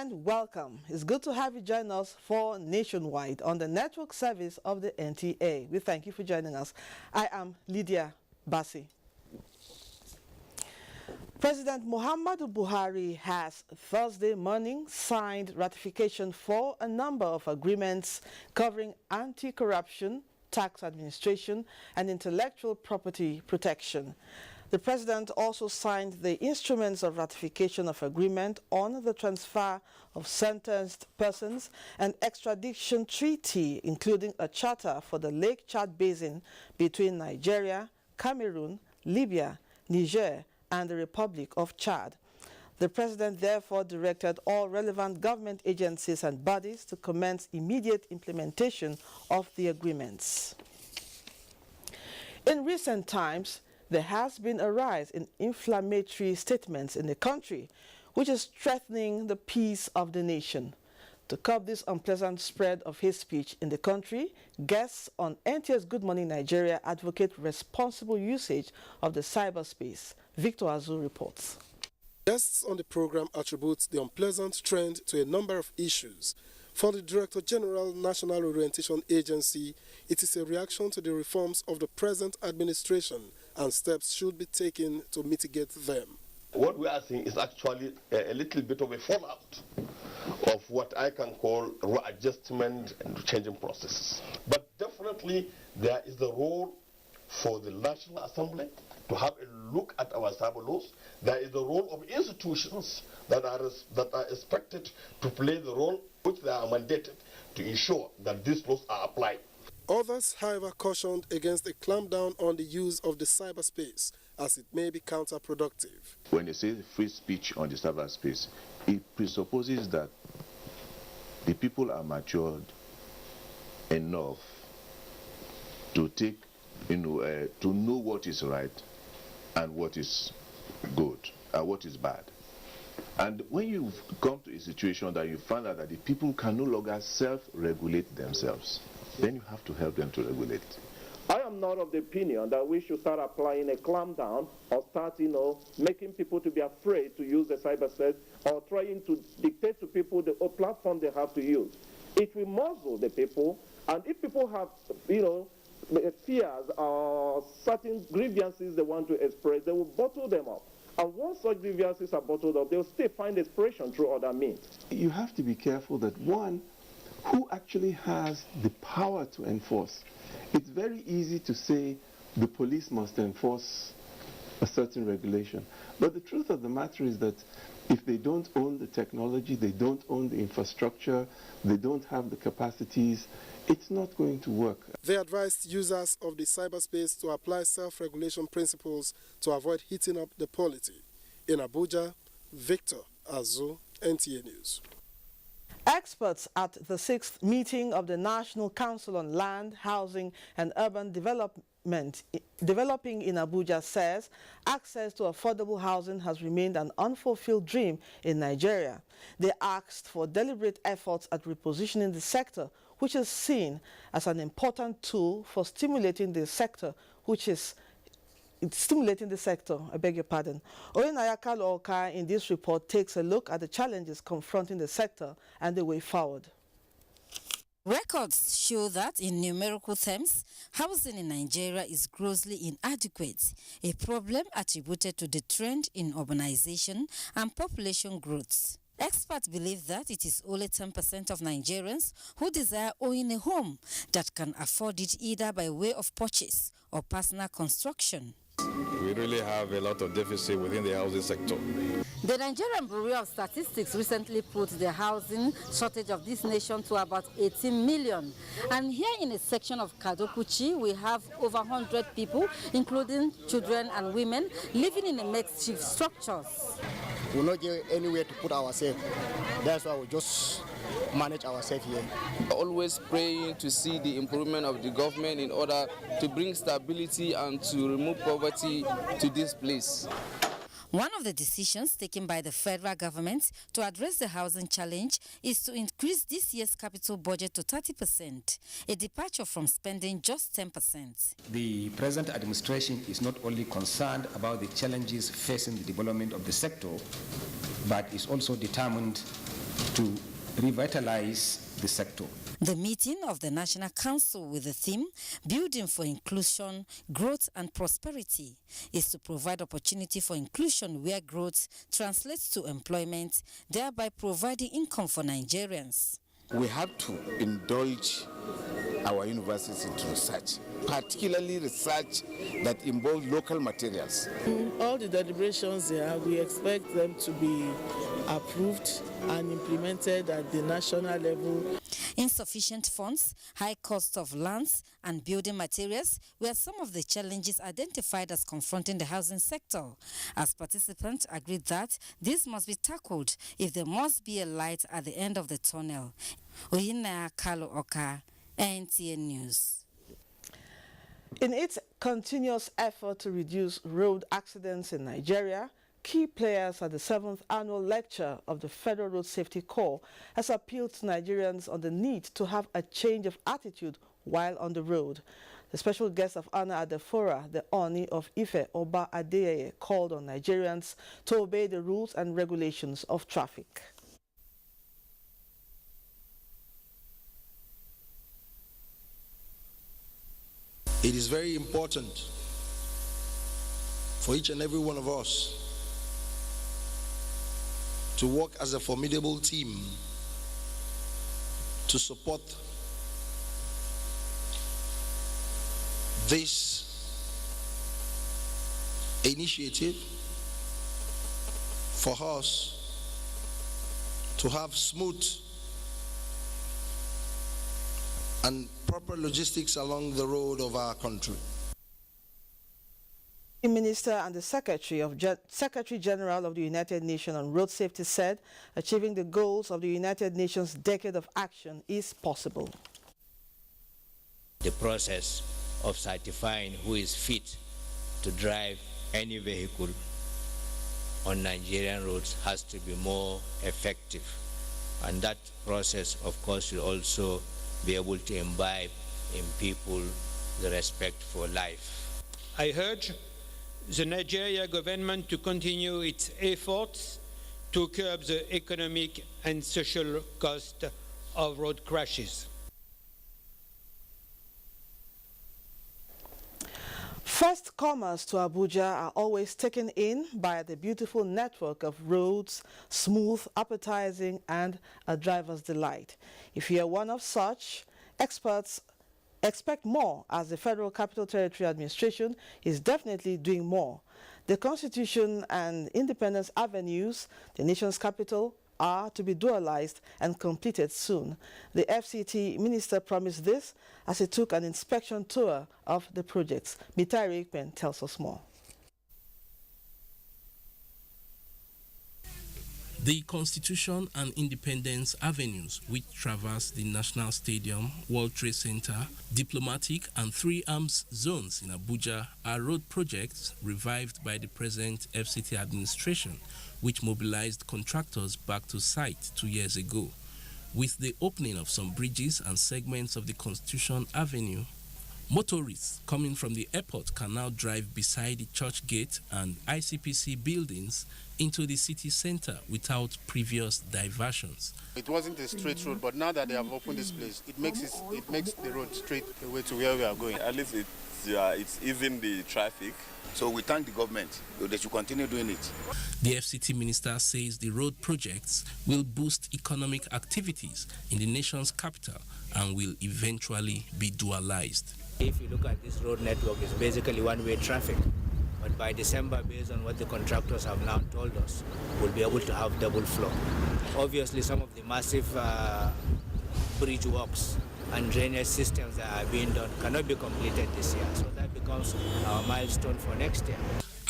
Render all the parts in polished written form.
and welcome. It's good to have you join us for Nationwide on the network service of the NTA. We thank you for joining us. I am Lydia Bassi. President Muhammadu Buhari has Thursday morning signed ratification for a number of agreements covering anti-corruption, tax administration, and intellectual property protection. The President also signed the instruments of ratification of agreement on the transfer of sentenced persons and extradition treaty, including a charter for the Lake Chad Basin between Nigeria, Cameroon, Libya, Niger, and the Republic of Chad. The President therefore directed all relevant government agencies and bodies to commence immediate implementation of the agreements. In recent times, there has been a rise in inflammatory statements in the country, which is threatening the peace of the nation. To curb this unpleasant spread of hate speech in the country, guests on NTA's Good Morning Nigeria advocate responsible usage of the cyberspace. Victor Azu reports. Guests on the program attribute the unpleasant trend to a number of issues. For the Director General National Orientation Agency, it is a reaction to the reforms of the present administration, and steps should be taken to mitigate them. What we are seeing is actually a little bit of a fallout of what I can call readjustment and changing processes. But definitely there is the role for the National Assembly to have a look at our cyber laws. There is the role of institutions that are expected to play the role which they are mandated to ensure that these laws are applied. Others, however, cautioned against a clampdown on the use of the cyberspace, as it may be counterproductive. When you say free speech on the cyberspace, it presupposes that the people are matured enough to take, to know what is right and what is good and what is bad. And when you come to a situation that you find out that the people can no longer self-regulate themselves, then you have to help them to regulate. I am not of the opinion that we should start applying a clampdown or start, making people to be afraid to use the cyberspace or trying to dictate to people the platform they have to use. It will muzzle the people, and if people have, fears or certain grievances they want to express, they will bottle them up. And once such grievances are bottled up, they'll still find expression through other means. You have to be careful that, one, who actually has the power to enforce? It's very easy to say the police must enforce a certain regulation. But the truth of the matter is that if they don't own the technology, they don't own the infrastructure, they don't have the capacities, it's not going to work. They advised users of the cyberspace to apply self-regulation principles to avoid heating up the polity. In Abuja, Victor Azu, NTA News. Experts at the 6th meeting of the National Council on Land, Housing and Urban Developing in Abuja says access to affordable housing has remained an unfulfilled dream in Nigeria. They asked for deliberate efforts at repositioning the sector, which is seen as an important tool for stimulating the sector, I beg your pardon. Oyenayakal Oka in this report takes a look at the challenges confronting the sector and the way forward. Records show that in numerical terms, housing in Nigeria is grossly inadequate, a problem attributed to the trend in urbanization and population growth. Experts believe that it is only 10% of Nigerians who desire owning a home that can afford it either by way of purchase or personal construction. We really have a lot of deficit within the housing sector. The Nigerian Bureau of Statistics recently put the housing shortage of this nation to about 18 million. And here in a section of Kadokuchi, we have over 100 people, including children and women, living in a makeshift structures. We'll not get anywhere to put ourselves. That's why we just manage ourselves here. Always praying to see the improvement of the government in order to bring stability and to remove poverty to this place. One of the decisions taken by the federal government to address the housing challenge is to increase this year's capital budget to 30%, a departure from spending just 10%. The present administration is not only concerned about the challenges facing the development of the sector, but is also determined to revitalize the sector. The meeting of the National Council with the theme Building for Inclusion, Growth and Prosperity is to provide opportunity for inclusion where growth translates to employment, thereby providing income for Nigerians. We have to indulge our universities into research, particularly research that involves local materials. All the deliberations there, we expect them to be approved and implemented at the national level. Insufficient funds, high cost of lands and building materials were some of the challenges identified as confronting the housing sector, as participants agreed that this must be tackled if there must be a light at the end of the tunnel. Oyina Kalo Oka, NTA News. In its continuous effort to reduce road accidents in Nigeria, key players at the 7th annual lecture of the Federal Road Safety Corps has appealed to Nigerians on the need to have a change of attitude while on the road. The special guest of honor at the fora, the Oni of Ife, Oba Adeyeye, called on Nigerians to obey the rules and regulations of traffic. It is very important for each and every one of us to work as a formidable team to support this initiative for us to have smooth and proper logistics along the road of our country. The Minister and the Secretary General of the United Nations on Road Safety said achieving the goals of the United Nations Decade of Action is possible. The process of certifying who is fit to drive any vehicle on Nigerian roads has to be more effective, and that process of course will also be able to imbibe in people the respect for life. I urge the Nigeria government to continue its efforts to curb the economic and social cost of road crashes. First comers to Abuja are always taken in by the beautiful network of roads, smooth, appetizing, and a driver's delight. If you are one of such, experts expect more, as the Federal Capital Territory Administration is definitely doing more. The Constitution and Independence Avenues, the nation's capital, are to be dualized and completed soon. The FCT minister promised this as he took an inspection tour of the projects. Mitari Ikpen tells us more. The Constitution and Independence Avenues, which traverse the National Stadium, World Trade Center, Diplomatic and Three Arms zones in Abuja, are road projects revived by the present FCT administration, which mobilized contractors back to site 2 years ago. With the opening of some bridges and segments of the Constitution Avenue, motorists coming from the airport can now drive beside the church gate and ICPC buildings into the city center without previous diversions. It wasn't a straight road, but now that they have opened this place, it makes the road straight away to where we are going. At least it's easing the traffic. So we thank the government. They should continue doing it. The FCT minister says the road projects will boost economic activities in the nation's capital and will eventually be dualized. If you look at this road network, it's basically one-way traffic. But by December, based on what the contractors have now told us, we'll be able to have double flow. Obviously, some of the massive bridge works and drainage systems that are being done cannot be completed this year. So that becomes our milestone for next year.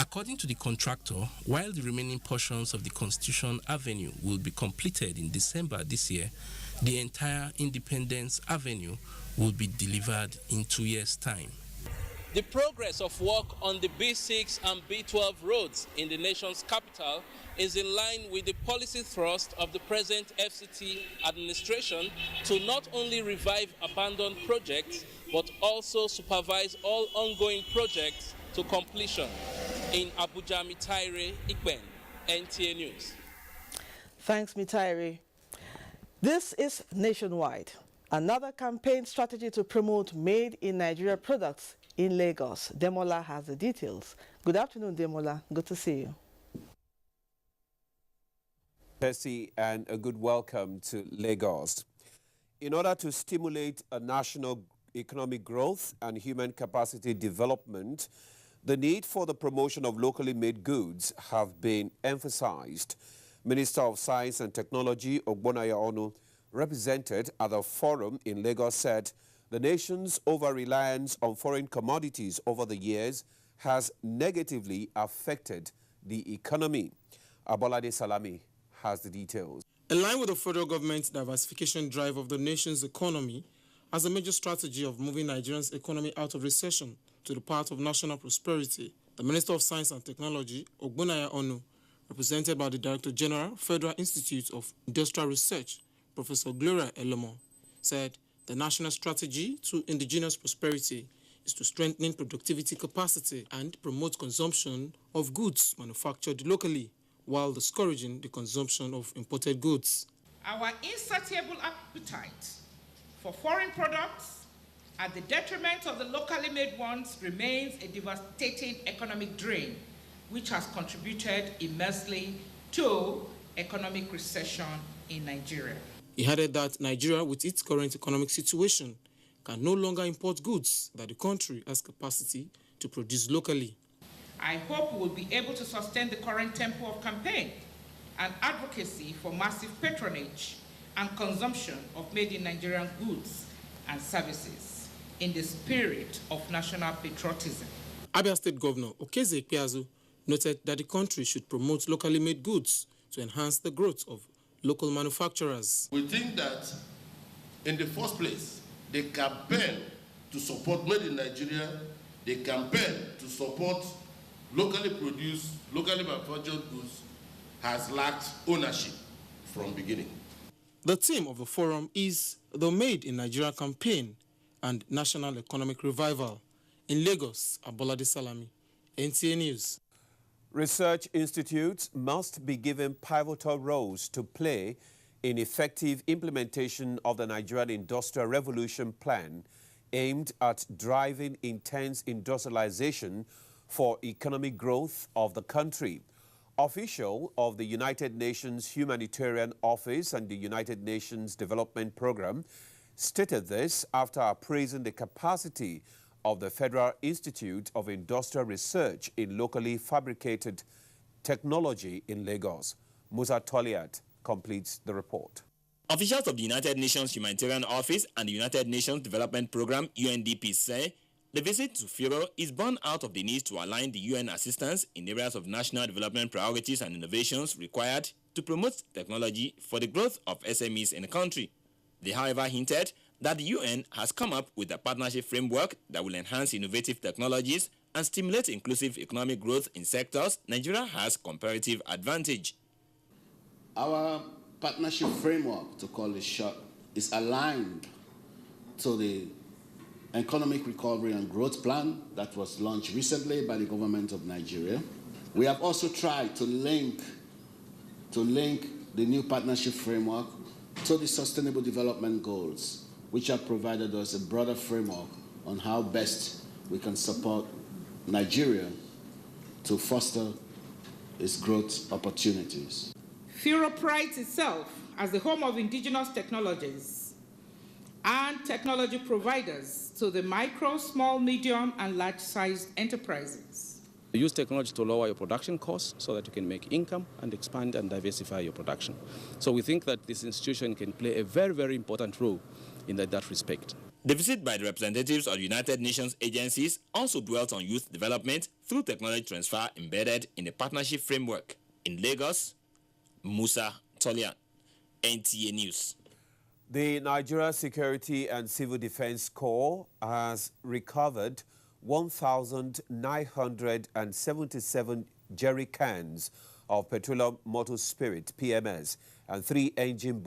According to the contractor, while the remaining portions of the Constitution Avenue will be completed in December this year, the entire Independence Avenue will be delivered in 2 years' time. The progress of work on the B6 and B12 roads in the nation's capital is in line with the policy thrust of the present FCT administration to not only revive abandoned projects, but also supervise all ongoing projects to completion. In Abuja, Mitari Ikpen, NTA News. Thanks, Mitari. This is Nationwide, another campaign strategy to promote made in Nigeria products in Lagos. Demola has the details. Good afternoon, Demola. Good to see you. Percy, and a good welcome to Lagos. In order to stimulate a national economic growth and human capacity development, the need for the promotion of locally made goods have been emphasized. Minister of Science and Technology Ogbonaya Onu, represented at the forum in Lagos, said the nation's over-reliance on foreign commodities over the years has negatively affected the economy. Abolade Salami has the details. In line with the federal government's diversification drive of the nation's economy, as a major strategy of moving Nigeria's economy out of recession to the path of national prosperity, the Minister of Science and Technology, Ogbonaya Onu, represented by the Director General, Federal Institute of Industrial Research, Professor Gloria Elomo, said the national strategy to indigenous prosperity is to strengthen productivity capacity and promote consumption of goods manufactured locally, while discouraging the consumption of imported goods. Our insatiable appetite for foreign products at the detriment of the locally made ones remains a devastating economic drain, which has contributed immensely to economic recession in Nigeria. He added that Nigeria, with its current economic situation, can no longer import goods that the country has capacity to produce locally. I hope we will be able to sustain the current tempo of campaign and advocacy for massive patronage and consumption of made in Nigerian goods and services in the spirit of national patriotism. Abia State Governor Okeze Ikpeazu noted that the country should promote locally made goods to enhance the growth of local manufacturers. We think that in the first place, the campaign to support made in Nigeria, the campaign to support locally produced, locally manufactured goods has lacked ownership from beginning. The theme of the forum is the Made in Nigeria campaign and national economic revival. In Lagos, Abolade Salami, NTA News. Research institutes must be given pivotal roles to play in effective implementation of the Nigerian Industrial Revolution Plan aimed at driving intense industrialization for economic growth of the country. Official of the United Nations Humanitarian Office and the United Nations Development Program stated this after appraising the capacity of the Federal Institute of Industrial Research in locally fabricated technology in Lagos. Musa Toliat completes the report. Officials of the United Nations Humanitarian Office and the United Nations Development Program, UNDP, say the visit to Firo is born out of the need to align the UN assistance in areas of national development priorities and innovations required to promote technology for the growth of SMEs in the country. They, however, hinted that the UN has come up with a partnership framework that will enhance innovative technologies and stimulate inclusive economic growth in sectors Nigeria has comparative advantage. Our partnership framework, to call it short, is aligned to the Economic Recovery and Growth Plan that was launched recently by the government of Nigeria. We have also tried to link the new partnership framework to the Sustainable Development Goals, which have provided us a broader framework on how best we can support Nigeria to foster its growth opportunities. Firo prides itself as the home of indigenous technologies and technology providers to the micro, small, medium, and large-sized enterprises. Use technology to lower your production costs so that you can make income and expand and diversify your production. So we think that this institution can play a very, very important role in that respect. The visit by the representatives of United Nations agencies also dwelt on youth development through technology transfer embedded in the partnership framework. In Lagos, Musa Tolian, NTA News. The Nigeria Security and Civil Defense Corps has recovered 1,977 jerry cans of petroleum motor spirit (PMS) and three engine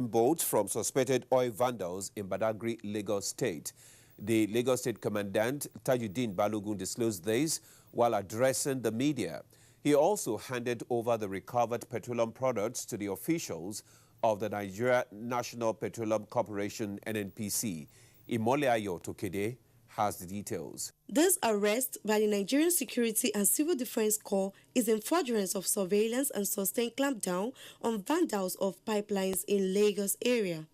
bolts from suspected oil vandals in Badagry, Lagos State. The Lagos State Commandant Tajuddin Balogun disclosed this while addressing the media. He also handed over the recovered petroleum products to the officials of the NTA National Petroleum Corporation, NNPC. Imoleayo Tokede has the details. This arrest by the Nigerian Security and Civil Defense Corps is in furtherance of surveillance and sustained clampdown on vandals of pipelines in Lagos area.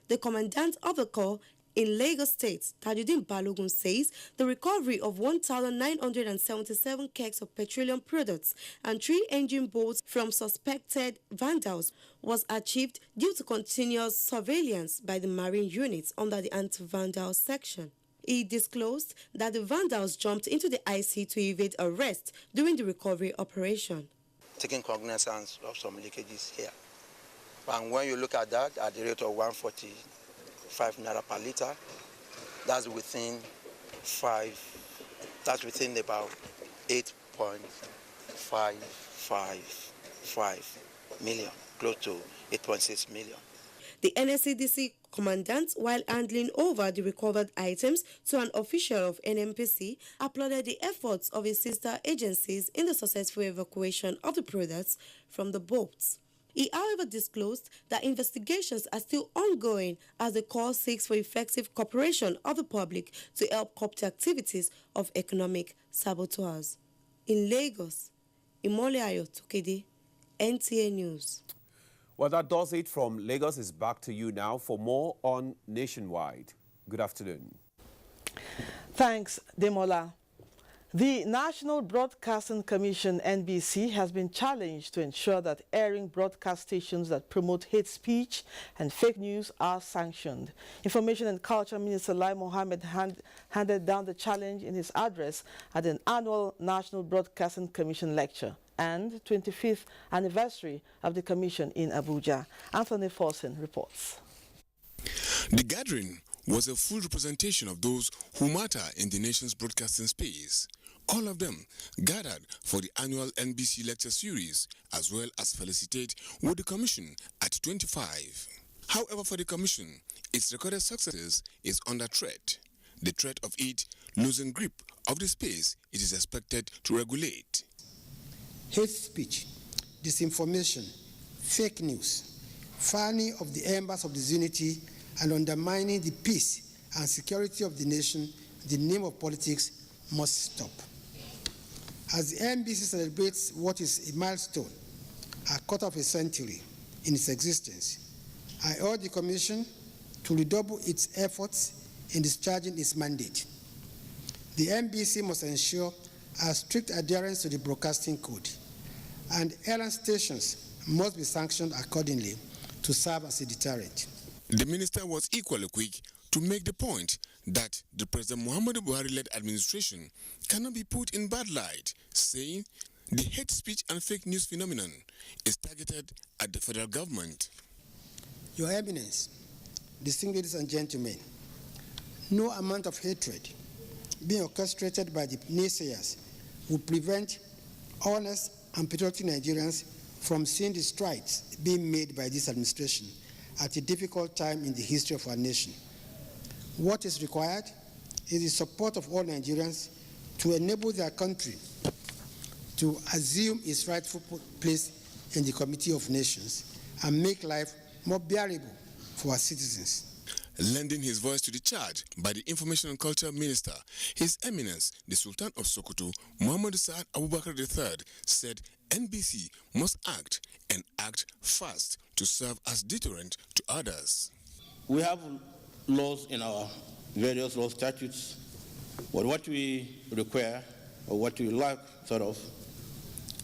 The commandant of the corps in Lagos State, Tajuddin Balogun, says the recovery of 1,977 kegs of petroleum products and 3 engine bolts from suspected vandals was achieved due to continuous surveillance by the marine units under the anti-vandal section. He disclosed that the vandals jumped into the IC to evade arrest during the recovery operation. Taking cognizance of some leakages here. And when you look at that, at the rate of 145 naira per liter, that's within about 8.555 million, close to 8.6 million. The NSCDC commandant, while handing over the recovered items to an official of NNPC, applauded the efforts of his sister agencies in the successful evacuation of the products from the boats. He, however, disclosed that investigations are still ongoing as the Corps seeks for effective cooperation of the public to help curb the activities of economic saboteurs. In Lagos, Imoleayo Tokede, NTA News. Well, that does it from Lagos. Is back to you now for more on Nationwide. Good afternoon. Thanks, Demola. The National Broadcasting Commission, NBC, has been challenged to ensure that airing broadcast stations that promote hate speech and fake news are sanctioned. Information and Culture Minister Lai Mohammed handed down the challenge in his address at an annual National Broadcasting Commission lecture and 25th anniversary of the commission in Abuja. Anthony Forsen reports. The gathering was a full representation of those who matter in the nation's broadcasting space. All of them gathered for the annual NBC lecture series, as well as felicitate with the commission at 25. However, for the commission, its recorded successes is under threat. The threat of it losing grip of the space it is expected to regulate. Hate speech, disinformation, fake news, fanning of the embers of disunity and undermining the peace and security of the nation in the name of politics must stop. As the NBC celebrates what is a milestone, a quarter of a century in its existence, I urge the Commission to redouble its efforts in discharging its mandate. The NBC must ensure a strict adherence to the broadcasting code, and airline stations must be sanctioned accordingly to serve as a deterrent. The minister was equally quick to make the point that the President Muhammadu Buhari-led administration cannot be put in bad light, saying the hate speech and fake news phenomenon is targeted at the federal government. Your Eminence, distinguished ladies and gentlemen, no amount of hatred being orchestrated by the naysayers would prevent honest and patriotic Nigerians from seeing the strides being made by this administration at a difficult time in the history of our nation. What is required is the support of all Nigerians to enable their country to assume its rightful place in the Committee of Nations and make life more bearable for our citizens. Lending his voice to the charge by the Information and Culture Minister, His Eminence, the Sultan of Sokoto, Muhammad Sa'ad Abubakar III, said NBC must act and act fast to serve as deterrent to others. We have laws in our various law statutes, but what we require or what we lack sort of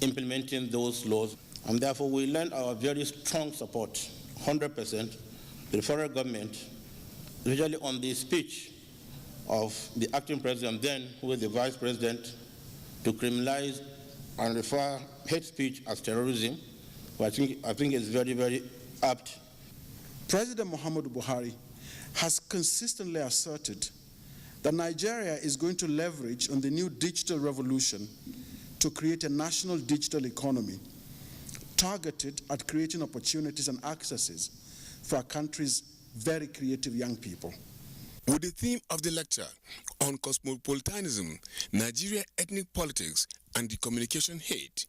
implementing those laws, and therefore we lend our very strong support, 100%, to the federal government, especially on the speech of the acting president then, who is the vice president, to criminalize and refer hate speech as terrorism. I think it's very, very apt. President Muhammadu Buhari has consistently asserted that Nigeria is going to leverage on the new digital revolution to create a national digital economy targeted at creating opportunities and accesses for our country's very creative young people. With the theme of the lecture on cosmopolitanism, Nigeria ethnic politics and the communication hate.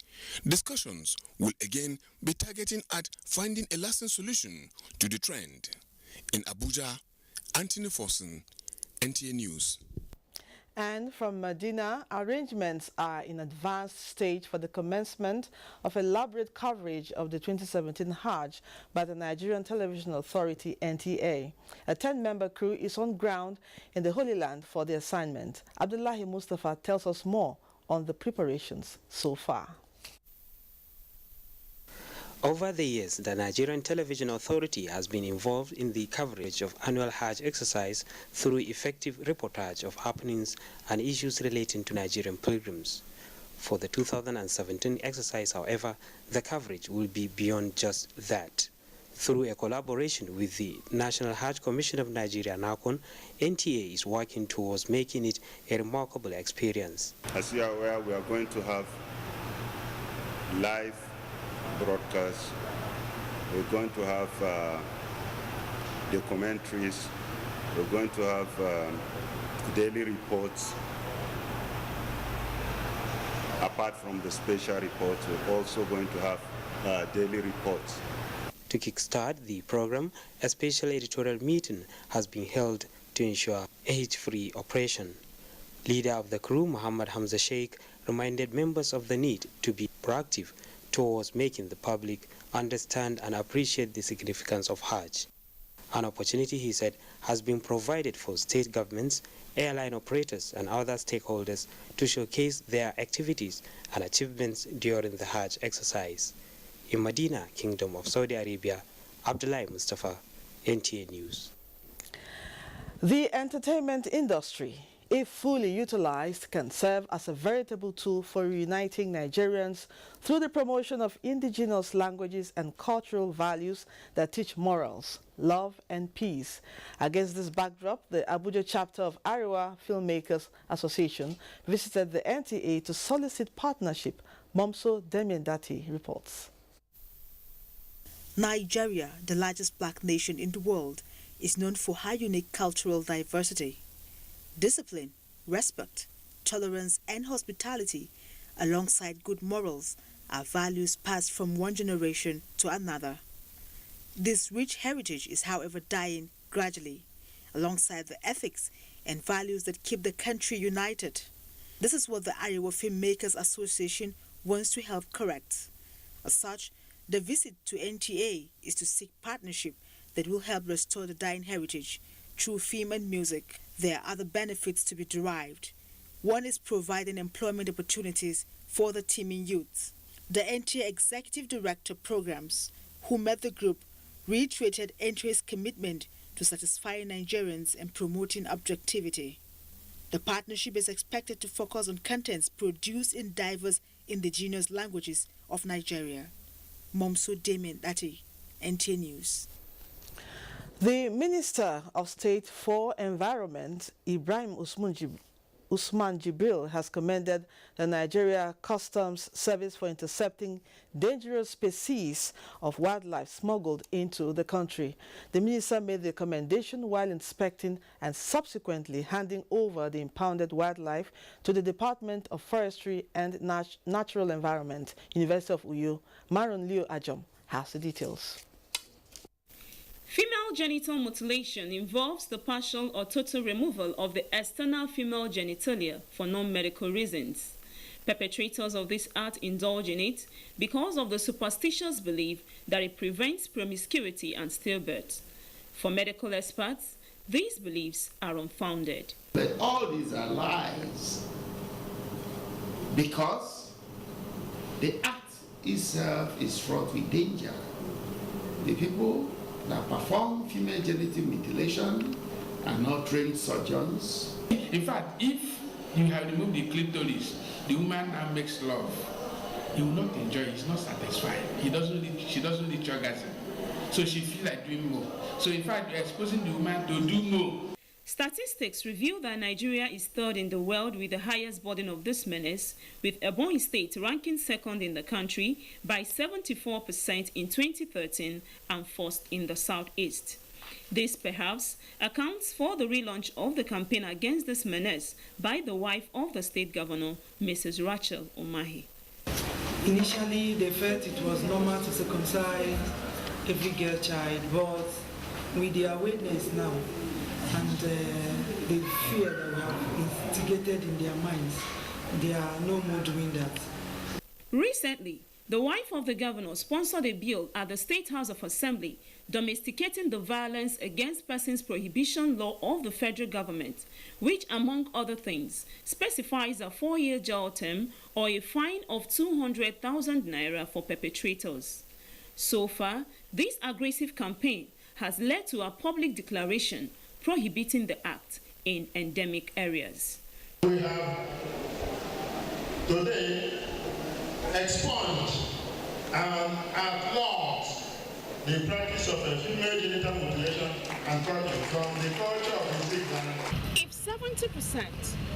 Discussions will again be targeting at finding a lasting solution to the trend. In Abuja, Anthony Forson, NTA News. And from Medina, arrangements are in advanced stage for the commencement of elaborate coverage of the 2017 Hajj by the Nigerian Television Authority, NTA. A 10-member crew is on ground in the Holy Land for the assignment. Abdullahi Mustafa tells us more on the preparations so far. Over the years, the Nigerian Television Authority has been involved in the coverage of annual Hajj exercise through effective reportage of happenings and issues relating to Nigerian pilgrims. For the 2017 exercise, however, the coverage will be beyond just that. Through a collaboration with the National Hajj Commission of Nigeria, NACON, NTA is working towards making it a remarkable experience. As you are aware, we are going to have live broadcasts. We're going to have documentaries. We're going to have daily reports. Apart from the special reports, we're also going to have daily reports. To kickstart the program, a special editorial meeting has been held to ensure a hitch-free operation. Leader of the crew, Muhammad Hamza Sheikh, reminded members of the need to be proactive towards making the public understand and appreciate the significance of Hajj. An opportunity, he said, has been provided for state governments, airline operators and other stakeholders to showcase their activities and achievements during the Hajj exercise. In Medina, Kingdom of Saudi Arabia, Abdullahi Mustafa, NTA News. The entertainment industry, if fully utilized, can serve as a veritable tool for reuniting Nigerians through the promotion of indigenous languages and cultural values that teach morals, love, and peace. Against this backdrop, the Abuja chapter of Ariwa Filmmakers Association visited the NTA to solicit partnership. Momso Demiendati reports. Nigeria, the largest black nation in the world, is known for her unique cultural diversity. Discipline, respect, tolerance, and hospitality, alongside good morals, are values passed from one generation to another. This rich heritage is, however, dying gradually, alongside the ethics and values that keep the country united. This is what the Ariwa Filmmakers Association wants to help correct. As such, the visit to NTA is to seek partnership that will help restore the dying heritage through film and music. There are other benefits to be derived. One is providing employment opportunities for the teeming youths. The NTA Executive Director Programs, who met the group, reiterated NTA's commitment to satisfying Nigerians and promoting objectivity. The partnership is expected to focus on contents produced in diverse indigenous languages of Nigeria. Momso Demiendati, NTA News. The Minister of State for Environment, Ibrahim Usman Jibril, has commended the Nigeria Customs Service for intercepting dangerous species of wildlife smuggled into the country. The minister made the commendation while inspecting and subsequently handing over the impounded wildlife to the Department of Forestry and Natural Environment, University of Uyo. Maron Leo Ajom has the details. Female genital mutilation involves the partial or total removal of the external female genitalia for non-medical reasons. Perpetrators of this act indulge in it because of the superstitious belief that it prevents promiscuity and stillbirth. For medical experts, these beliefs are unfounded. But all these are lies because the act itself is fraught with danger. The people that perform female genital mutilation are not trained surgeons. In fact, if you have removed the clitoris, the woman now makes love, he will not enjoy it, he's not satisfied. She doesn't need orgasm. So she feels like doing more. So in fact, you're exposing the woman to do more. Statistics reveal that Nigeria is third in the world with the highest burden of this menace, with Ebonyi State ranking second in the country by 74% in 2013 and first in the southeast. This perhaps accounts for the relaunch of the campaign against this menace by the wife of the state governor, Mrs. Rachel Umahi. Initially, they felt it was normal to circumcise every girl child, but with the awareness now and the fear that we have instigated in their minds, they are no more doing that. Recently, the wife of the governor sponsored a bill at the State House of Assembly domesticating the Violence Against Persons Prohibition Law of the federal government, which, among other things, specifies a 4-year jail term or a fine of 200,000 naira for perpetrators. So far, this aggressive campaign has led to a public declaration prohibiting the act in endemic areas. We have today expunged and outlawed the practice of female genital mutilation and torture from the culture of the Sikh land. If 70%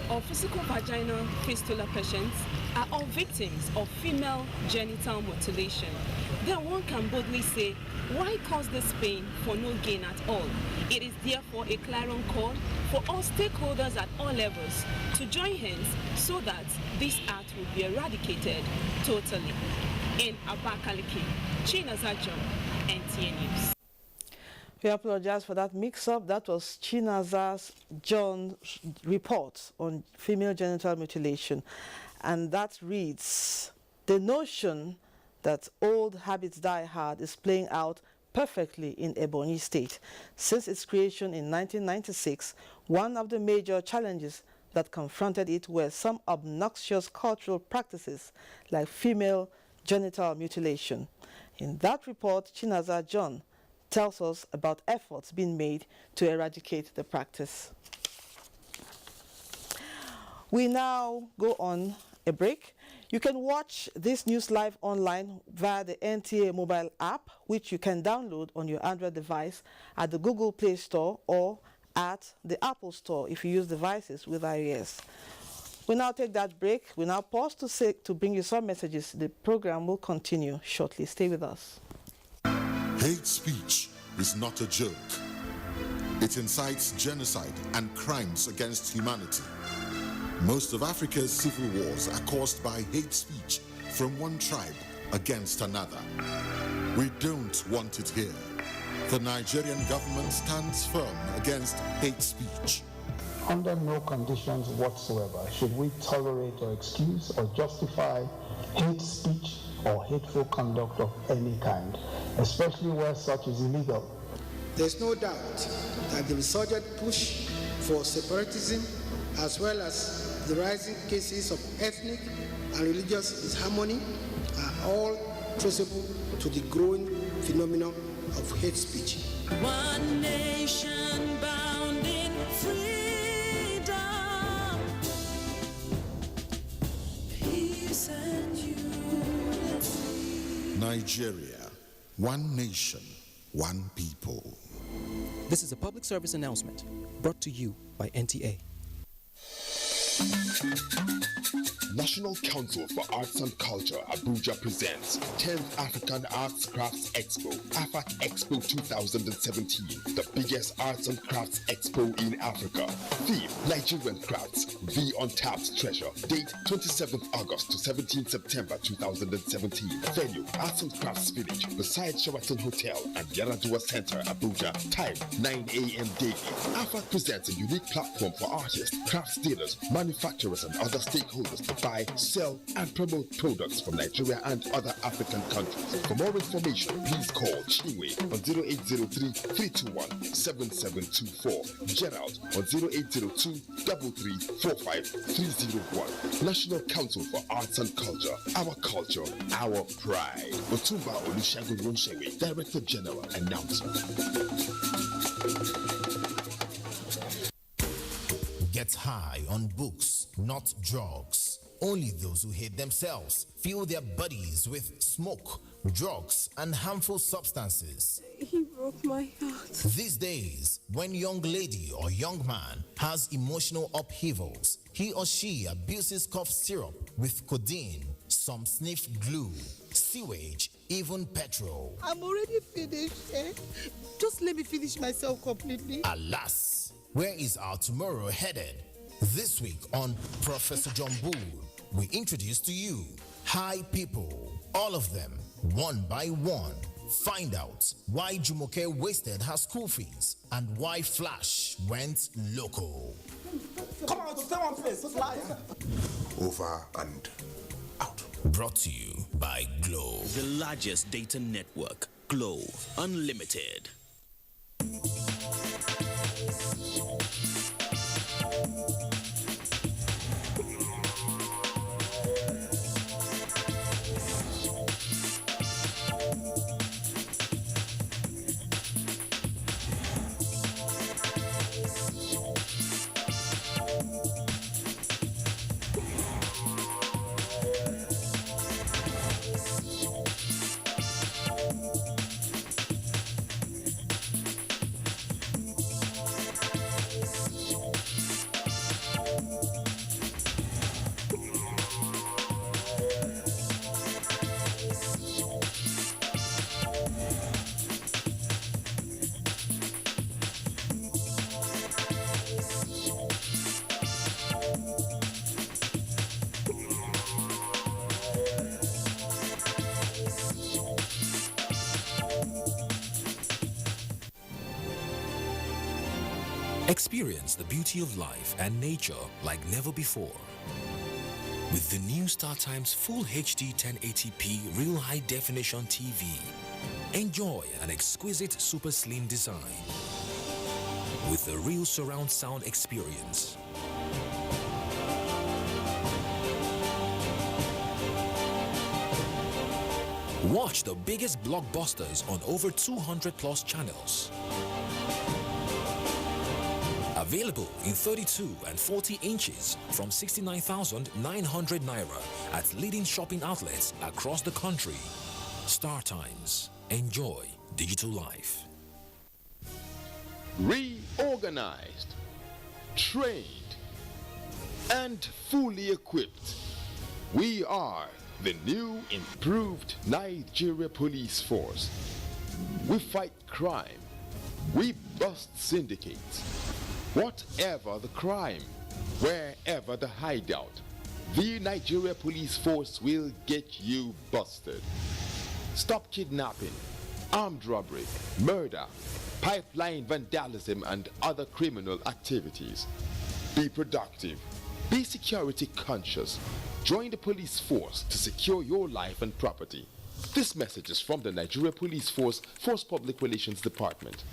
of physical vaginal fistula patients are all victims of female genital mutilation, then one can boldly say, why cause this pain for no gain at all? It is therefore a clarion call for all stakeholders at all levels to join hands so that this act will be eradicated totally. In Abakaliki, Chinaza John, NTA News. We apologize for that mix-up. That was Chinaza John's report on female genital mutilation. And that reads, the notion that old habits die hard is playing out perfectly in Ebonyi State. Since its creation in 1996, one of the major challenges that confronted it were some obnoxious cultural practices like female genital mutilation. In that report, Chinaza John tells us about efforts being made to eradicate the practice. We now go on a break. You can watch this news live online via the NTA mobile app, which you can download on your Android device at the Google Play Store or at the Apple Store if you use devices with iOS. We now take that break. We now pause to bring you some messages. The program will continue shortly. Stay with us. Hate speech is not a joke. It incites genocide and crimes against humanity. Most of Africa's civil wars are caused by hate speech from one tribe against another. We don't want it here. The Nigerian government stands firm against hate speech. Under no conditions whatsoever should we tolerate or excuse or justify hate speech or hateful conduct of any kind, especially where such is illegal. There's no doubt that the resurgent push for separatism, as well as the rising cases of ethnic and religious disharmony, are all traceable to the growing phenomenon of hate speech. One nation bound in freedom, peace and unity. Nigeria, one nation, one people. This is a public service announcement brought to you by NTA. National Council for Arts and Culture, Abuja presents 10th African Arts Crafts Expo, AFAC Expo 2017, the biggest arts and crafts expo in Africa. Theme, Nigerian crafts, the untapped treasure. Date, 27th August to 17th September 2017. Venue, Arts and Crafts Village, beside Sheraton Hotel and Yaradua Center, Abuja. Time, 9 a.m. daily. AFAC presents a unique platform for artists, crafts dealers, manufacturers and other stakeholders to buy, sell, and promote products from Nigeria and other African countries. For more information, please call Chiwe on 0803-321-7724, Gerald on 0802-3345-301. National Council for Arts and Culture, our culture, our pride. Otumba Olusegun Ronshewe, Director General, Announcer. Get high on books, not drugs. Only those who hate themselves fill their bodies with smoke, drugs, and harmful substances. He broke my heart. These days, when young lady or young man has emotional upheavals, he or she abuses cough syrup with codeine, some sniff glue, sewage, even petrol. I'm already finished. Just let me finish myself completely. Alas, where is our tomorrow headed? This week on Professor John Bull, we introduce to you high people, all of them, one by one. Find out why Jumoke wasted her school fees and why Flash went local. Come on, stay one place, fly. Over and out. Brought to you by Glow. The largest data network, Glow Unlimited. Experience the beauty of life and nature like never before. With the new StarTimes Full HD 1080p Real High Definition TV, enjoy an exquisite super slim design with a real surround sound experience. Watch the biggest blockbusters on over 200 plus channels. Available in 32 and 40 inches from 69,900 naira at leading shopping outlets across the country. StarTimes. Enjoy digital life. Reorganized, trained, and fully equipped. We are the new improved Nigeria Police Force. We fight crime. We bust syndicates. Whatever the crime, wherever the hideout, the Nigeria Police Force will get you busted. Stop kidnapping, armed robbery, murder, pipeline vandalism, and other criminal activities. Be productive. Be security conscious. Join the police force to secure your life and property. This message is from the Nigeria Police Force Public Relations Department.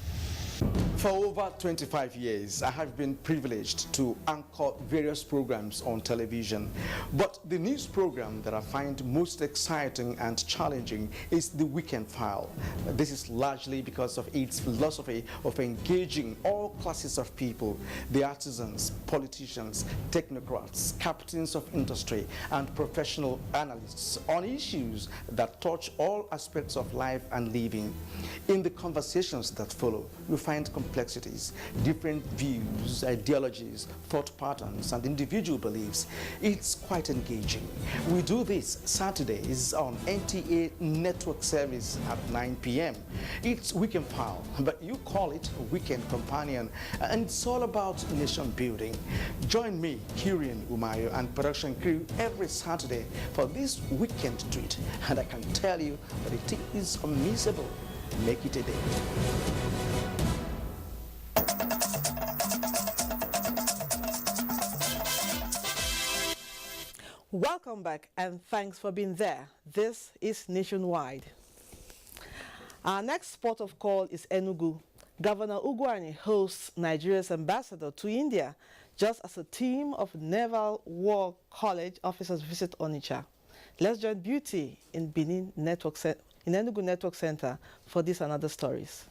For over 25 years, I have been privileged to anchor various programs on television. But the news program that I find most exciting and challenging is The Weekend File. This is largely because of its philosophy of engaging all classes of people, the artisans, politicians, technocrats, captains of industry, and professional analysts on issues that touch all aspects of life and living. In the conversations that follow, you find complexities, different views, ideologies, thought patterns, and individual beliefs. It's quite engaging. We do this Saturdays on NTA Network Service at 9 p.m. It's Weekend File, but you call it Weekend Companion, and it's all about nation building. Join me, Kirian Umayo, and production crew every Saturday for this weekend treat, and I can tell you that it is unmissable. Make it a day. Welcome back and thanks for being there. This is Nationwide. Our next port of call is Enugu. Governor Ugwuanyi hosts Nigeria's ambassador to India just as a team of Naval War College officers visit Onitsha. Let's join Beauty in Enugu Network Center for this and other stories.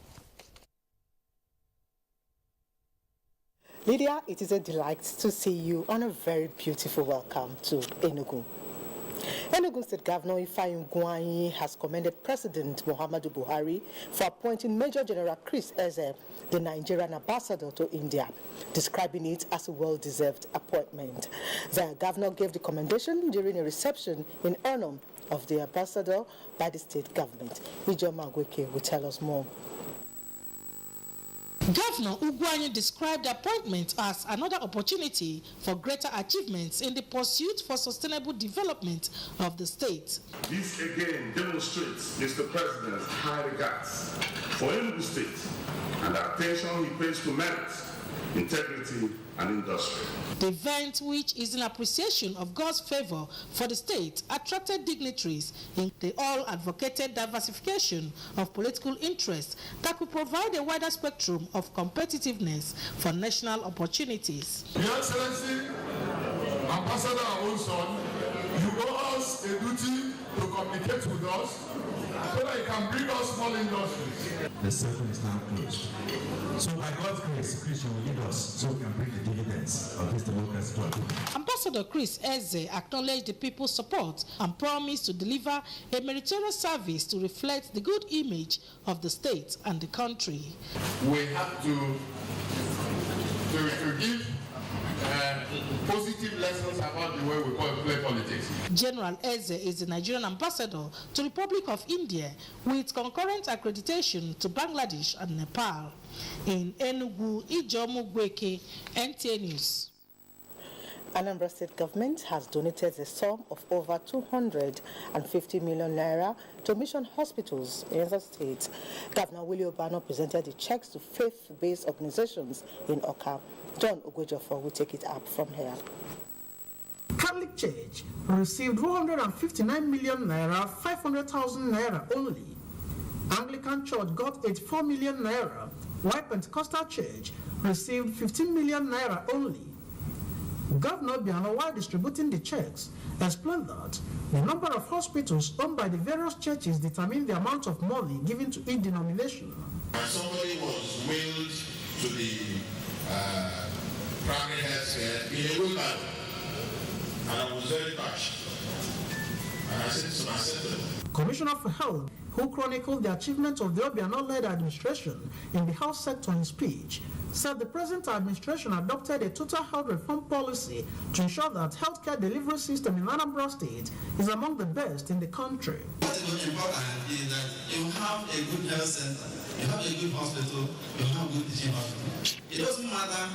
Lydia, it is a delight to see you on a very beautiful welcome to Enugu. Enugu State Governor Ifeanyi Ugwuanyi has commended President Muhammadu Buhari for appointing Major General Chris Eze, the Nigerian ambassador to India, describing it as a well-deserved appointment. The governor gave the commendation during a reception in Ernum of the ambassador by the state government. Ijoma Gweke will tell us more. Governor Ugwuanyi described the appointment as another opportunity for greater achievements in the pursuit for sustainable development of the state. This again demonstrates Mr. President's high regards for Enugu State and the attention he pays to merit, integrity, and industry. The event, which is in appreciation of God's favor for the state, attracted dignitaries in the all advocated diversification of political interests that will provide a wider spectrum of competitiveness for national opportunities. Your Excellency, Ambassador Olson, you owe us a duty to communicate with us so that you can bring us small industries. The circle is now closed. So by God's grace, Christian will lead us so we can bring the dividends of this democracy to our people. Ambassador Chris Eze acknowledged the people's support and promised to deliver a meritorious service to reflect the good image of the state and the country. We have to give positive lessons about the way we play politics. General Eze is the Nigerian ambassador to the Republic of India with concurrent accreditation to Bangladesh and Nepal. In Enugu, Ijomu Gweke, NTA News. Anambra State government has donated a sum of over 250 million naira to mission hospitals in the state. Governor Willie Obano presented the checks to faith-based organizations in Oka. John Ogwejofor will take it up from here. Catholic Church received 159 million naira, 500,000 naira only. Anglican Church got 84 million naira, while Pentecostal Church received 15 million naira only. Governor Obiano, while distributing the checks, explained that the number of hospitals owned by the various churches determine the amount of money given to each denomination. Somebody was wheeled to the primary health care in a wheelbarrow, and I was very touched. And I said to myself, Commissioner for Health, who chronicled the achievements of the Obiano-led administration in the health sector in speech, said the present administration adopted a total health reform policy to ensure that healthcare delivery system in Anambra State is among the best in the country. What is important is that you have a good health center, you have a good hospital, you have good teaching hospital. It doesn't matter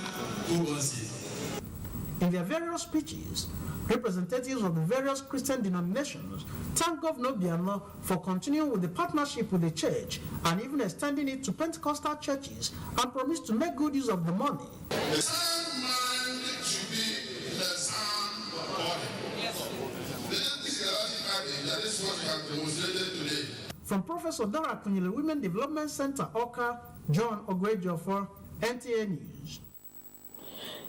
who owns it. In their various speeches, representatives of the various Christian denominations thanked Governor Obiano for continuing with the partnership with the church and even extending it to Pentecostal churches, and promised to make good use of the money. the sound mind should be in the sound body. This is what you have demonstrated today. From Professor Dara Kunyele Women Development Center, Oka, John Ogwejofor, NTA News.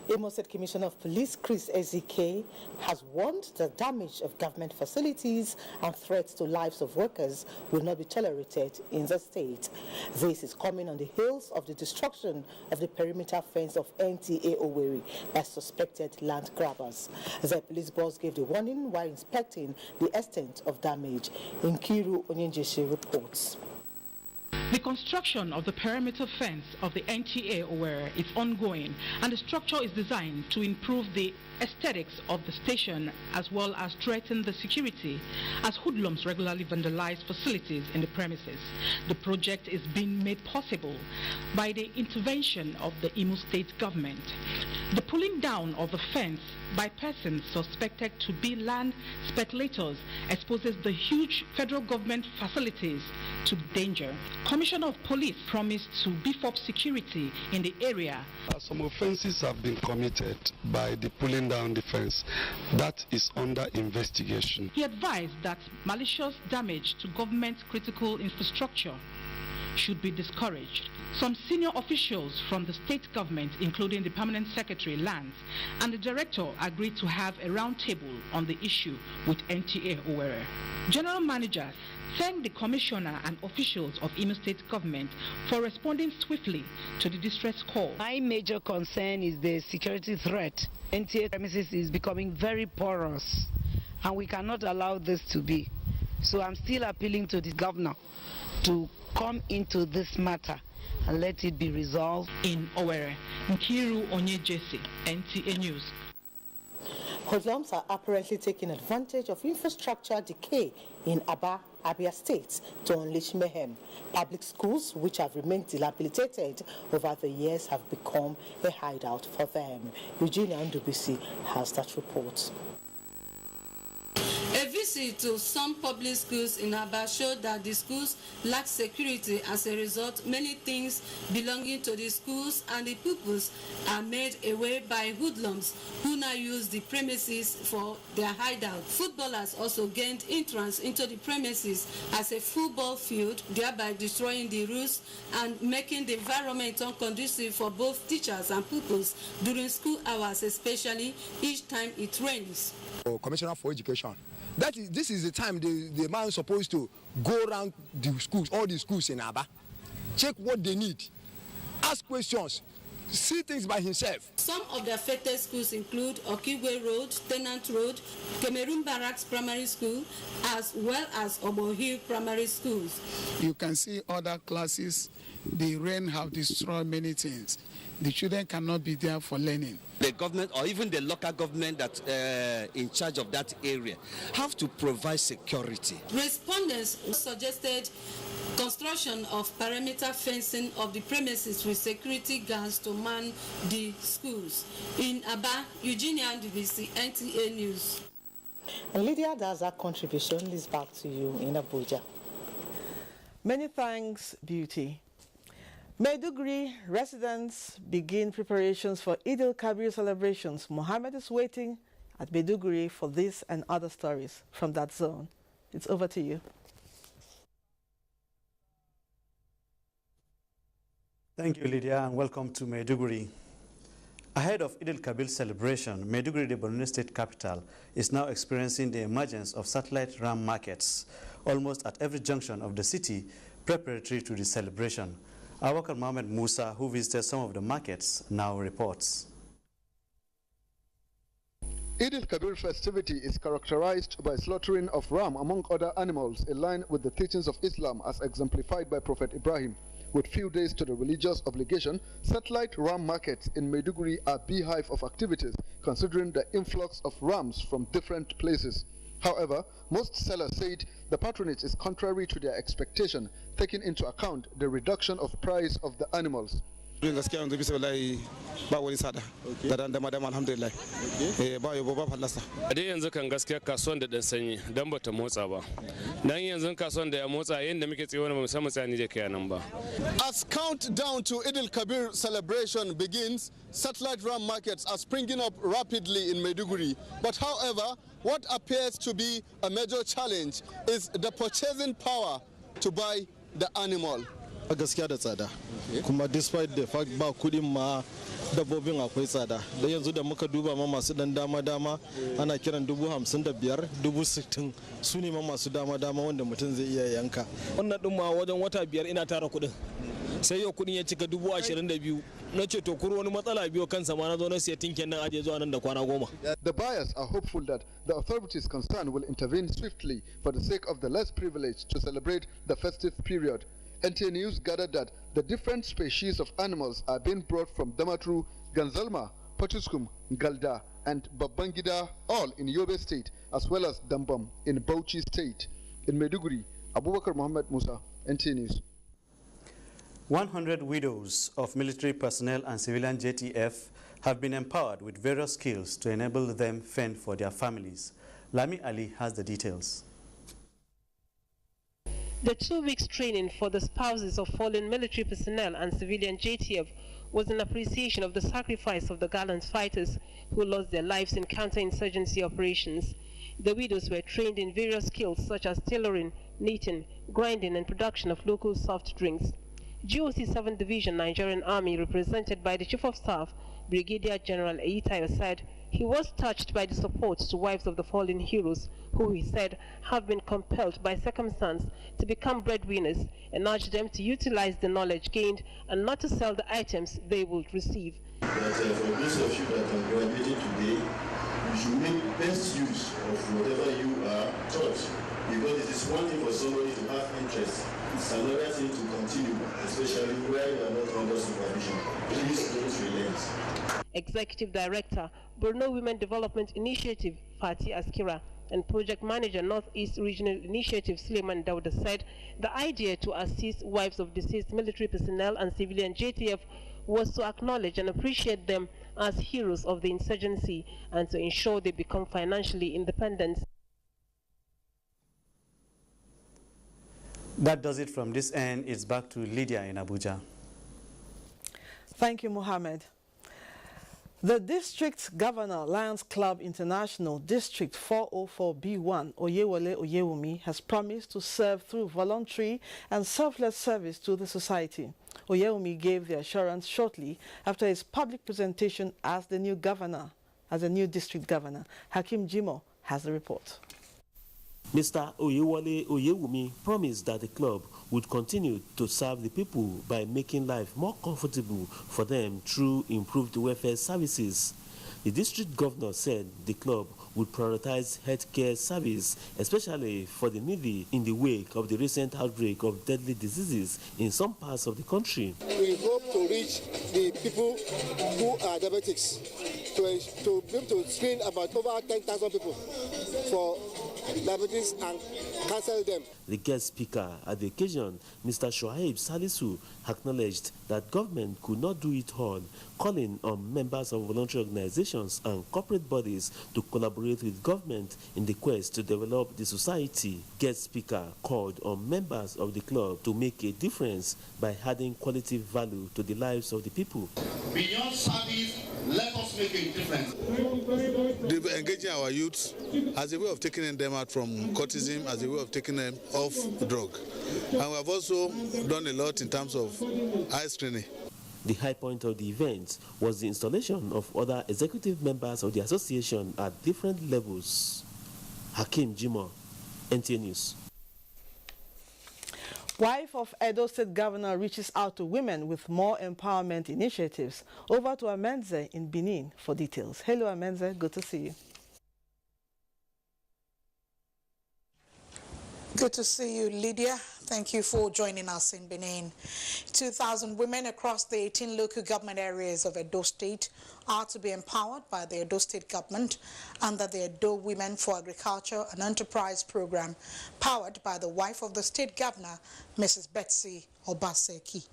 Imo State Commissioner of Police Chris Ezike has warned that damage of government facilities and threats to lives of workers will not be tolerated in the state. This is coming on the heels of the destruction of the perimeter fence of NTA Owerri by suspected land grabbers. The police boss gave the warning while inspecting the extent of damage. Nkiru Onyenjeshi reports. The construction of the perimeter fence of the NTA Owerri is ongoing, and the structure is designed to improve the aesthetics of the station as well as strengthen the security as hoodlums regularly vandalize facilities in the premises. The project is being made possible by the intervention of the Imo State government. The pulling down of the fence by persons suspected to be land speculators exposes the huge federal government facilities to danger. Commissioner of Police promised to beef up security in the area. Some offenses have been committed by the pulling down the fence. That is under investigation. He advised that malicious damage to government critical infrastructure should be discouraged. Some senior officials from the state government, including the Permanent Secretary Lands and the Director, agreed to have a roundtable on the issue with NTA Owerri. General Manager thanked the Commissioner and officials of Imo State government for responding swiftly to the distress call. My major concern is the security threat. NTA premises is becoming very porous, and we cannot allow this to be. So I'm still appealing to the governor to come into this matter and let it be resolved. In Owerri, Nkiru Onyejeshi, NTA News. Hoodlums are apparently taking advantage of infrastructure decay in Abia State to unleash mayhem. Public schools, which have remained dilapidated over the years, have become a hideout for them. Eugenia Ndubisi has that report. A visit to some public schools in Aba showed that the schools lack security. As a result, many things belonging to the schools and the pupils are made away by hoodlums who now use the premises for their hideout. Footballers also gained entrance into the premises as a football field, thereby destroying the rules and making the environment unconducive for both teachers and pupils during school hours, especially each time it rains. Commissioner for Education. This is the time the man is supposed to go around the schools, all the schools in Aba, check what they need, ask questions, see things by himself. Some of the affected schools include Okigwe Road, Tenant Road, Cameroon Barracks Primary School, as well as Omo Hill Primary Schools. You can see other classes, the rain have destroyed many things. The children cannot be there for learning. The government or even the local government that in charge of that area have to provide security. Respondents suggested construction of perimeter fencing of the premises with security guards to man the schools. In Aba, Eugenia Ndubisi, NTA News. And Lydia does that contribution. Is back to you in Abuja. Many thanks, Beauty. Maiduguri residents begin preparations for Eid al-Kabir celebrations. Mohammed is waiting at Maiduguri for this and other stories from that zone. It's over to you. Thank you, Lydia, and welcome to Maiduguri. Ahead of Eid al-Kabir celebration, Maiduguri, the Borno State capital, is now experiencing the emergence of satellite ram markets almost at every junction of the city preparatory to the celebration. Awakar Mohamed Musa, who visited some of the markets, now reports. Eid al-Kabir festivity is characterized by slaughtering of ram among other animals in line with the teachings of Islam as exemplified by Prophet Ibrahim. With few days to the religious obligation, satellite ram markets in Maiduguri are a beehive of activities considering the influx of rams from different places. However, most sellers said the patronage is contrary to their expectation, taking into account the reduction of price of the animals. gaskiya yanzu bisa wallahi ba wani sada da dan dama alhamdulillah ba yabo ba fallasa dai yanzu kan gaskiya kasuwan da dan sanyi dan bata motsa ba dan yanzu kasuwan da ya motsa yanda muke tsaye wani ba musamman tsani da kai nan ba. As countdown to Eid al-Kabir celebration begins, satellite ram markets are springing up rapidly in Maiduguri. But however, what appears to be a major challenge is the purchasing power to buy the animal. a gaskiya da tsada kuma despite the fact ba kudin ma dabbobin akwai tsada da yanzu da muka duba ma masu dan dama ana kiran 55,000 60,000 su ne ma masu dama wanda mutum zai iya yanka wannan din ma wajen wata 5 ina tara kudin sai yau kudin ya cika 22,000 na ce to kuro wani matsala biyo kansa ma na zo na siya tinken nan aje zuwa nan da kwana 10. The buyers are hopeful that the authorities concerned will intervene swiftly for the sake of the less privileged to celebrate the festive period. NTA News gathered that the different species of animals are being brought from Damaturu, Ganzalma, Patuskum, Galda, and Babangida, all in Yobe State, as well as Dambam in Bauchi State. In Maiduguri, Abubakar Mohammed Musa, NTA News. 100 widows of military personnel and civilian JTF have been empowered with various skills to enable them fend for their families. Lami Ali has the details. The 2 weeks training for the spouses of fallen military personnel and civilian JTF was an appreciation of the sacrifice of the gallant fighters who lost their lives in counterinsurgency operations. The widows were trained in various skills such as tailoring, knitting, grinding, and production of local soft drinks. GOC 7th Division Nigerian Army, represented by the Chief of Staff, Brigadier General Eitayo, said he was touched by the support to wives of the fallen heroes, who he said have been compelled by circumstance to become breadwinners, and urged them to utilize the knowledge gained and not to sell the items they would receive. But for those of you that are graduating today, you should make best use of whatever you are taught. Because it is one thing for somebody to have interest. It's another thing to continue, especially where you are not under supervision. Please don't relent. Executive Director, Borno Women Development Initiative, Fati Askira, and Project Manager, Northeast Regional Initiative, Suleiman Dauda, said the idea to assist wives of deceased military personnel and civilian JTF was to acknowledge and appreciate them as heroes of the insurgency and to ensure they become financially independent. That does it from this end. It's back to Lydia in Abuja. Thank you, Mohammed. The District Governor, Lions Club International, District 404B1, Oyewole Oyewumi, has promised to serve through voluntary and selfless service to the society. Oyewumi gave the assurance shortly after his public presentation as the new governor, as a new district governor. Hakim Jimo has the report. Mr. Oyewole Oyewumi promised that the club would continue to serve the people by making life more comfortable for them through improved welfare services. The district governor said the club would prioritize healthcare service, especially for the needy, in the wake of the recent outbreak of deadly diseases in some parts of the country. We hope to reach the people who are diabetics, to be able to screen about over 10,000 people for diabetes and cancel them. The guest speaker at the occasion, Mr. Shoaib Salisu, acknowledged that government could not do it all, calling on members of voluntary organizations and corporate bodies to collaborate with government in the quest to develop the society. Guest speaker called on members of the club to make a difference by adding quality value to the lives of the people. Beyond service, let us make a difference. Engaging our youth as a way of taking them out from cultism, as a way of taking them off drug. And we have also done a lot in terms of eye screening. The high point of the event was the installation of other executive members of the association at different levels. Hakim Jimo, NTA News. Wife of Edo State Governor reaches out to women with more empowerment initiatives. Over to Amenze in Benin for details. Hello Amenze, good to see you. Good to see you, Lydia. Thank you for joining us in Benin. 2,000 women across the 18 local government areas of Edo State are to be empowered by the Edo State government under the Edo Women for Agriculture and Enterprise program, powered by the wife of the state governor, Mrs. Betsy Obaseki.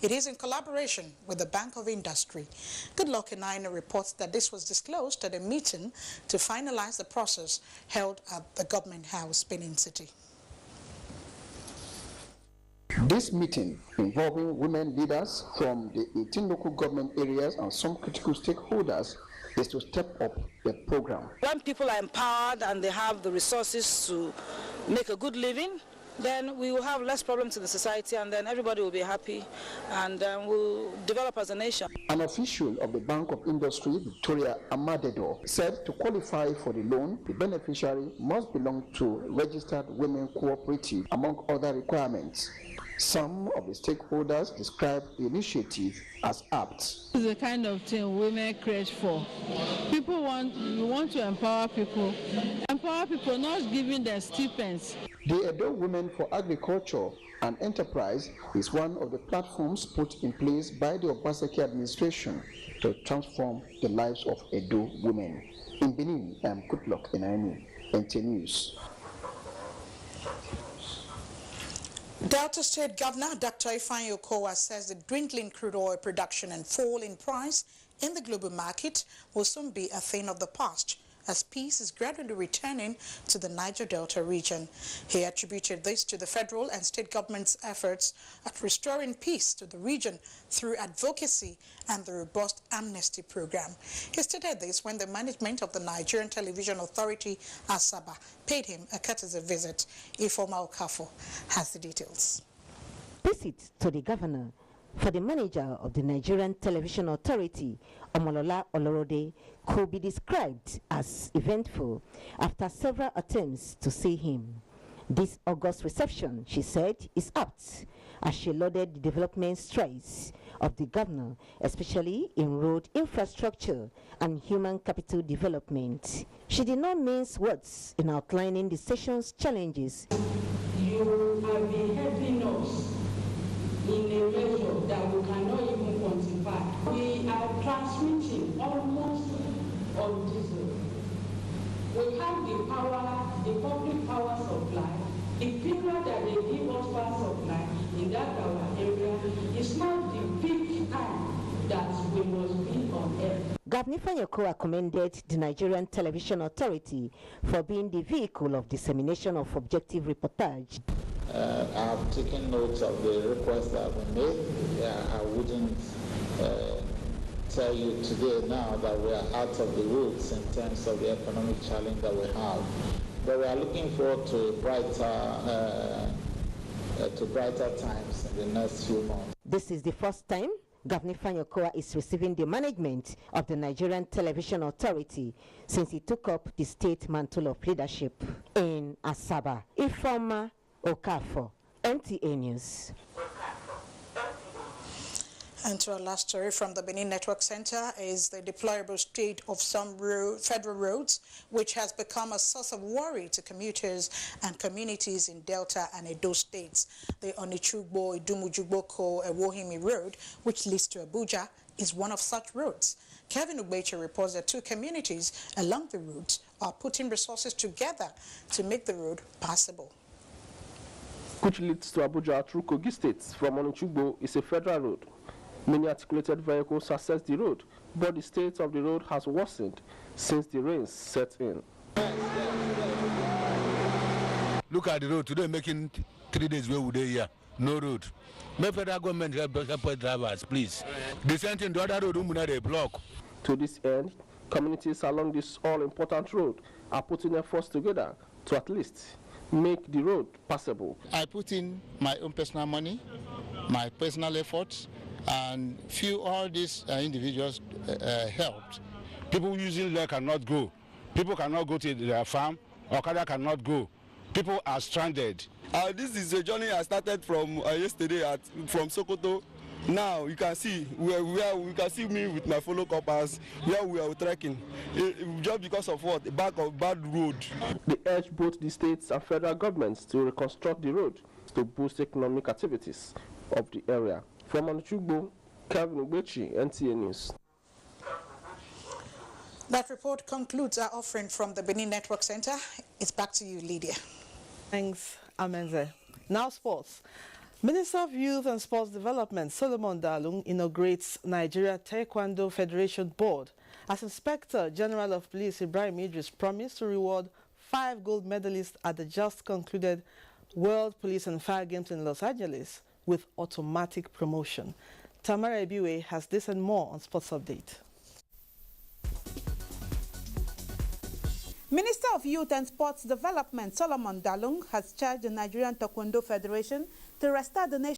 It is in collaboration with the Bank of Industry. Goodluck Inaina reports that this was disclosed at a meeting to finalize the process held at the Government House, Benin City. This meeting, involving women leaders from the 18 local government areas and some critical stakeholders, is to step up the program. When people are empowered and they have the resources to make a good living, then we will have less problems in the society, and then everybody will be happy, and we'll develop as a nation. An official of the Bank of Industry, Victoria Amadedo, said to qualify for the loan, the beneficiary must belong to registered women cooperative, among other requirements. Some of the stakeholders described the initiative as apt. This is the kind of thing women crave for. We want to empower people, not giving them stipends. The Edo Women for Agriculture and Enterprise is one of the platforms put in place by the Obaseki administration to transform the lives of Edo women. In Benin, I am Goodluck Inaina, NTA News. Delta State Governor Dr. Ifeanyi Okowa says the dwindling crude oil production and fall in price in the global market will soon be a thing of the past as peace is gradually returning to the Niger Delta region. He attributed this to the federal and state government's efforts at restoring peace to the region through advocacy and the robust amnesty program. He stated this when the management of the Nigerian Television Authority, Asaba, paid him a courtesy visit. Ifeoma Okafo has the details. Visit to the governor for the manager of the Nigerian Television Authority, Omolola Olorode, could be described as eventful after several attempts to see him. This August reception, she said, is apt as she lauded the development strides of the governor, especially in road infrastructure and human capital development. She did not mince words in outlining the session's challenges. You have been helping us in a measure that we cannot even quantify. We are transmitting almost on diesel. We have the power, the public power supply. The period that they give us power supply in that our area is not the peak time that we must be on air. Governor Fanyakoa commended the Nigerian Television Authority for being the vehicle of dissemination of objective reportage. I have taken notes of the requests that have been made. I wouldn't tell you today now that we are out of the woods in terms of the economic challenge that we have. But we are looking forward to brighter times in the next few months. This is the first time Governor Fanyakoa is receiving the management of the Nigerian Television Authority since he took up the state mantle of leadership in Asaba. Ifeoma Okafor, NTA News. And to our last story from the Benin Network Center is the deplorable state of some federal roads, which has become a source of worry to commuters and communities in Delta and Edo states. The Onichugbo Idumujugboko Ewohimi Road, which leads to Abuja, is one of such roads. Kevin Ugbeche reports that two communities along the route are putting resources together to make the road passable. Which leads to Abuja through Kogi State from Onichugbo is a federal road. Many articulated vehicles access the road, but the state of the road has worsened since the rains set in. Look at the road today, making 3 days where would they here? No road. May federal government help drivers, please. The same thing, the other road, they block. To this end, communities along this all-important road are putting efforts together to at least make the road passable. I put in my own personal money, my personal efforts, and few all these individuals helped. People using there cannot go. People cannot go to their farm. Okada cannot go. People are stranded. This is a journey I started from yesterday from Sokoto. Now you can see we can see me with my fellow coppers where we are trekking. Just because of what? Bad road. They urge both the states and federal governments to reconstruct the road to boost economic activities of the area. From Onichugbo, Kevin Ugbeche, NTA News. That report concludes our offering from the Benin Network Center. It's back to you, Lydia. Thanks, Amenze. Now sports. Minister of Youth and Sports Development Solomon Dalung inaugurates Nigeria Taekwondo Federation Board as Inspector General of Police Ibrahim Idris promised to reward 5 gold medalists at the just concluded World Police and Fire Games in Los Angeles with automatic promotion. Tamara Ebiwe has this and more on Sports Update. Minister of Youth and Sports Development Solomon Dalung has charged the Nigerian Taekwondo Federation to restart the nation